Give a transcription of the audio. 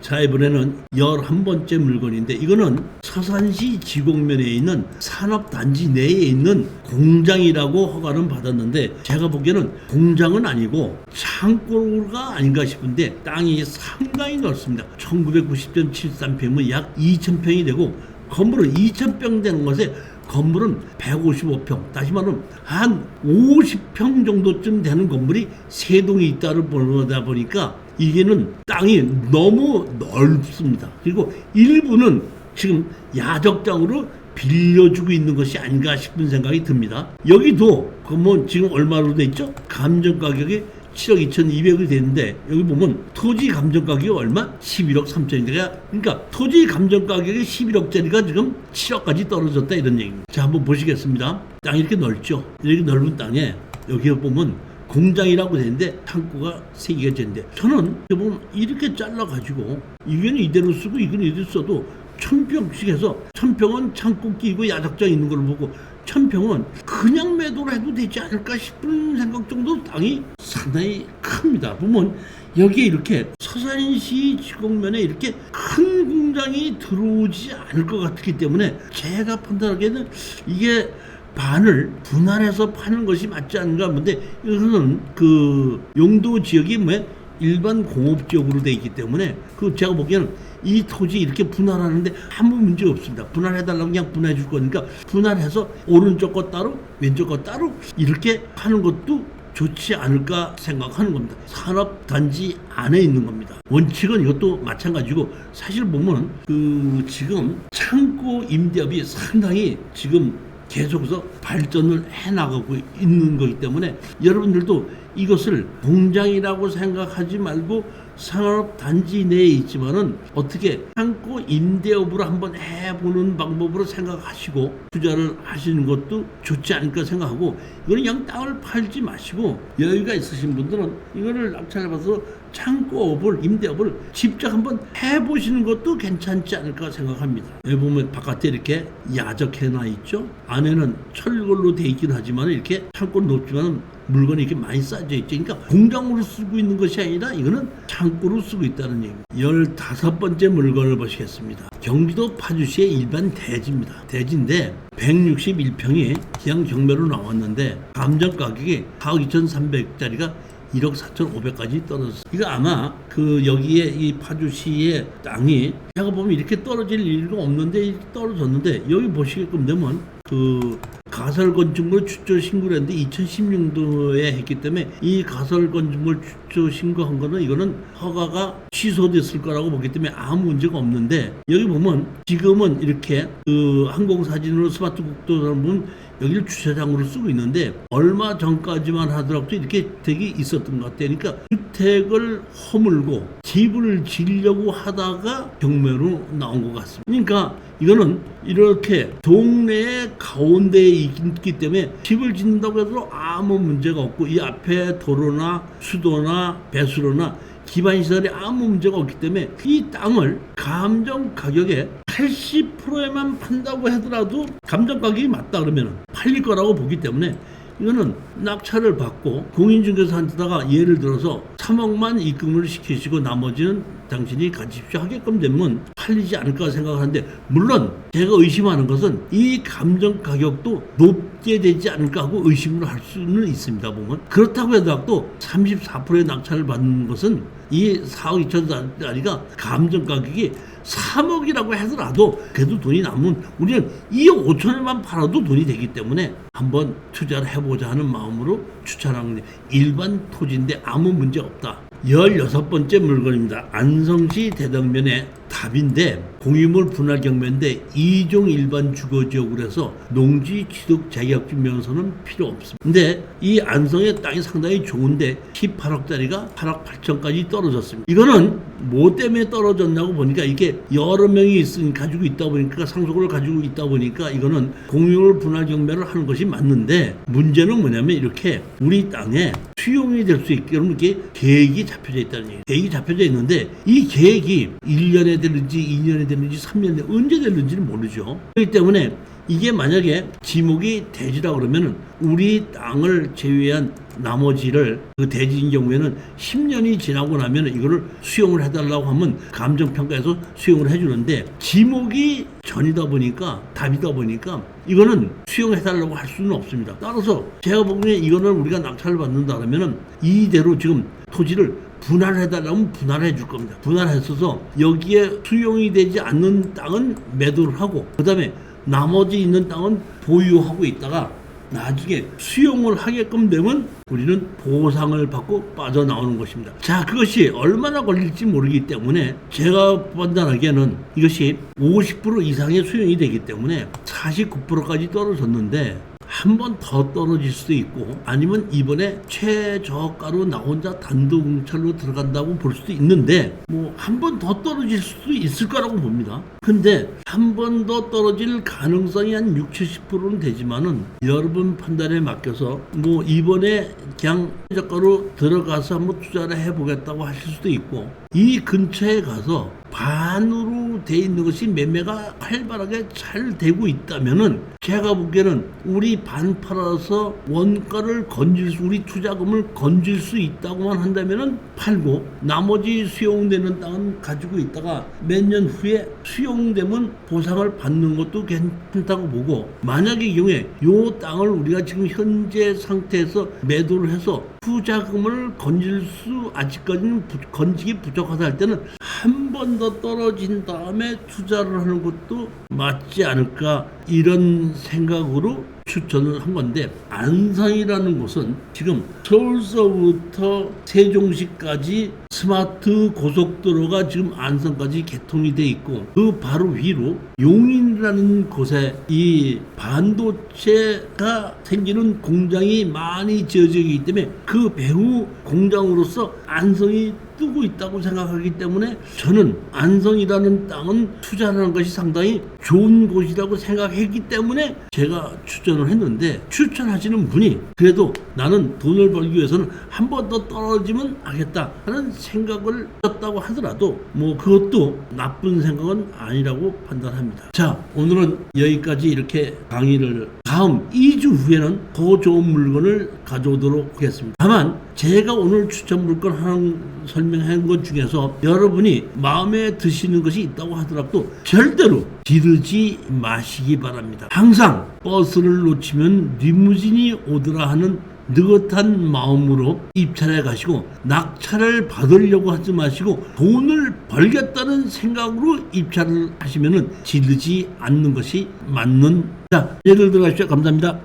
자, 이번에는 11번째 물건인데 이거는 서산시 지곡면에 있는 산업단지 내에 있는 공장이라고 허가는 받았는데 제가 보기에는 공장은 아니고 창고가 아닌가 싶은데 땅이 상당히 넓습니다. 1990.73평이면 약 2,000평이 되고 건물은 2,000평 되는 것에 건물은 155평, 다시 말하면 한 50평 정도쯤 되는 건물이 3동이 있다를 보다 보니까 이게는 땅이 너무 넓습니다. 그리고 일부는 지금 야적장으로 빌려주고 있는 것이 아닌가 싶은 생각이 듭니다. 여기도 그러면 지금 얼마로 돼 있죠? 감정 가격이 7억 2,200이 되는데 여기 보면 토지 감정 가격이 얼마? 11억 3천인데가 그러니까 토지 감정 가격이 11억짜리가 지금 7억까지 떨어졌다 이런 얘기입니다. 자, 한번 보시겠습니다. 땅이 이렇게 넓죠? 이렇게 넓은 땅에 여기 보면 공장이라고 되는데 창고가 3개가 되는데 저는 보면 이렇게 잘라가지고 이거는 이대로 쓰고 이거는 이대로 써도 1,000평씩 해서 1,000평은 창고 끼고 야적장 있는 걸 보고 1,000평은 그냥 매도를 해도 되지 않을까 싶은 생각 정도 땅이 상당히 큽니다. 보면 여기에 이렇게 서산시 지곡면에 이렇게 큰 공장이 들어오지 않을 것 같기 때문에 제가 판단하기에는 이게 반을 분할해서 파는 것이 맞지 않은가 본데 이거는 그 용도 지역이 일반 공업 지역으로 되어 있기 때문에 그 제가 보기에는 이 토지 이렇게 분할하는데 아무 문제 없습니다. 분할해달라고 그냥 분할해 줄 거니까 분할해서 오른쪽 거 따로 왼쪽 거 따로 이렇게 하는 것도 좋지 않을까 생각하는 겁니다. 산업단지 안에 있는 겁니다. 원칙은 이것도 마찬가지고 사실 보면 그 지금 창고 임대업이 상당히 지금 계속해서 발전을 해나가고 있는 거기 때문에 여러분들도 이것을 공장이라고 생각하지 말고 산업단지 내에 있지만은 어떻게 창고 임대업으로 한번 해보는 방법으로 생각하시고 투자를 하시는 것도 좋지 않을까 생각하고 이거는 그냥 땅을 팔지 마시고 여유가 있으신 분들은 이거를 낙찰해봐서 창고업을 임대업을 직접 한번 해보시는 것도 괜찮지 않을까 생각합니다. 여기 보면 바깥에 이렇게 야적해놔 있죠. 안에는 철골로 돼 있긴 하지만 이렇게 창고는 높지만 물건이 이렇게 많이 쌓여져 있죠. 그러니까 공장으로 쓰고 있는 것이 아니라 이거는 창고로 쓰고 있다는 얘기입니다. 15번째 물건을 보시겠습니다. 경기도 파주시의 일반 대지입니다. 대지인데 161평이 기양 경매로 나왔는데 감정 가격이 4억 2,300짜리가 1억 4,500까지 떨어졌어요. 이거 아마 그 여기에 이 파주시의 땅이 제가 보면 이렇게 떨어질 이유가 없는데 떨어졌는데 여기 보시게끔 되면 그 가설 건축물 추초 신고를 했는데 2016년도에 했기 때문에 이 가설 건축물 추초 신고한 거는 이거는 허가가 취소됐을 거라고 보기 때문에 아무 문제가 없는데 여기 보면 지금은 이렇게 그 항공사진으로 스마트 국도를 보면 여기를 주차장으로 쓰고 있는데 얼마 전까지만 하더라도 이렇게 댁이 있었던 것 같아요. 그러니까 주택을 허물고 집을 지으려고 하다가 경매로 나온 것 같습니다. 그러니까 이거는 이렇게 동네의 가운데에 있기 때문에 집을 짓는다고 해도 아무 문제가 없고 이 앞에 도로나 수도나 배수로나 기반시설에 아무 문제가 없기 때문에 이 땅을 감정 가격에 80%에만 판다고 하더라도 감정 가격이 맞다 그러면 팔릴 거라고 보기 때문에 이거는 낙찰을 받고 공인중개사한테다가 예를 들어서 3억만 입금을 시키시고 나머지는 당신이 가집시오 하게끔 되면 팔리지 않을까 생각하는데 물론 제가 의심하는 것은 이 감정 가격도 높게 되지 않을까 하고 의심을 할 수는 있습니다. 보면 그렇다고 해도 34%의 낙찰을 받는 것은 이 4억 2천짜리가 감정 가격이 3억이라고 하더라도 그래도 돈이 남으면 우리는 2억 5천원만 팔아도 돈이 되기 때문에 한번 투자를 해보자 하는 마음으로 추천하는 일반 토지인데 아무 문제 없다. 16번째 물건입니다. 안성시 대덕면에 답인데 공유물 분할 경매인데 2종 일반 주거지역으로 해서 농지 취득 자격증 명서는 필요 없습니다. 근데 이 안성의 땅이 상당히 좋은데 18억짜리가 8억 8천까지 떨어졌습니다. 이거는 뭐 때문에 떨어졌냐고 보니까 이게 여러 명이 가지고 있다 보니까 상속을 가지고 있다 보니까 이거는 공유물 분할 경매를 하는 것이 맞는데 문제는 뭐냐면 이렇게 우리 땅에 수용이 될 수 있게 이렇게 계획이 잡혀져 있다는 얘기예요. 계획이 잡혀져 있는데 이 계획이 1년에 1년에 되는지 2년에 되는지 3년에 언제 되는지는 모르죠. 그렇기 때문에 이게 만약에 지목이 대지라 그러면은 우리 땅을 제외한 나머지를 그 대지인 경우에는 10년이 지나고 나면 이거를 수용을 해달라고 하면 감정평가에서 수용을 해주는데 지목이 전이다 보니까 답이다 보니까 이거는 수용해달라고 할 수는 없습니다. 따라서 제가 보기에 이거는 우리가 낙찰을 받는다 그러면은 이대로 지금 토지를 분할해달라면 분할해 줄 겁니다. 분할했어서 여기에 수용이 되지 않는 땅은 매도를 하고 그 다음에 나머지 있는 땅은 보유하고 있다가 나중에 수용을 하게끔 되면 우리는 보상을 받고 빠져나오는 것입니다. 자, 그것이 얼마나 걸릴지 모르기 때문에 제가 판단하기에는 이것이 50% 이상의 수용이 되기 때문에 49%까지 떨어졌는데 한 번 더 떨어질 수도 있고 아니면 이번에 최저가로 나 혼자 단독 공찰로 들어간다고 볼 수도 있는데 뭐 한 번 더 떨어질 수도 있을 거라고 봅니다. 근데 한 번 더 떨어질 가능성이 한 60-70%는 되지만은 여러분 판단에 맡겨서 뭐 이번에 그냥 최저가로 들어가서 한번 투자를 해보겠다고 하실 수도 있고 이 근처에 가서 반으로 돼 있는 것이 매매가 활발하게 잘 되고 있다면은 제가 보기에는 우리 반 팔아서 원가를 건질 수, 우리 투자금을 건질 수 있다고만 한다면은 팔고 나머지 수용되는 땅은 가지고 있다가 몇 년 후에 수용되면 보상을 받는 것도 괜찮다고 보고 만약에 이 경우에 요 땅을 우리가 지금 현재 상태에서 매도를 해서 투자금을 건질 수 아직까지는 건지기 부족하다 할 때는 한 번 더 떨어진 다음에 투자를 하는 것도 맞지 않을까 이런 생각으로 추천을 한 건데 안성이라는 곳은 지금 서울서부터 세종시까지 스마트 고속도로가 지금 안성까지 개통이 돼 있고 그 바로 위로 용인이라는 곳에 이 반도체가 생기는 공장이 많이 지어져 있기 때문에 그 배후 공장으로서 안성이 뜨고 있다고 생각하기 때문에 저는 안성이라는 땅은 투자하는 것이 상당히 좋은 곳이라고 생각했기 때문에 제가 추천을 했는데 추천하시는 분이 그래도 나는 돈을 벌기 위해서는 한 번 더 떨어지면 하겠다 하는 생각을 했다고 하더라도 뭐 그것도 나쁜 생각은 아니라고 판단합니다. 자, 오늘은 여기까지 이렇게 강의를 다음 2주 후에는 더 좋은 물건을 가져오도록 하겠습니다. 다만 제가 오늘 추천 물건 하나 설명한 것 중에서 여러분이 마음에 드시는 것이 있다고 하더라도 절대로 지르지 마시기 바랍니다. 항상 버스를 놓치면 리무진이 오더라 하는 느긋한 마음으로 입찰해 가시고 낙찰을 받으려고 하지 마시고 돈을 벌겠다는 생각으로 입찰을 하시면은 지르지 않는 것이 맞는 자, 예를 들어 가십시오. 감사합니다.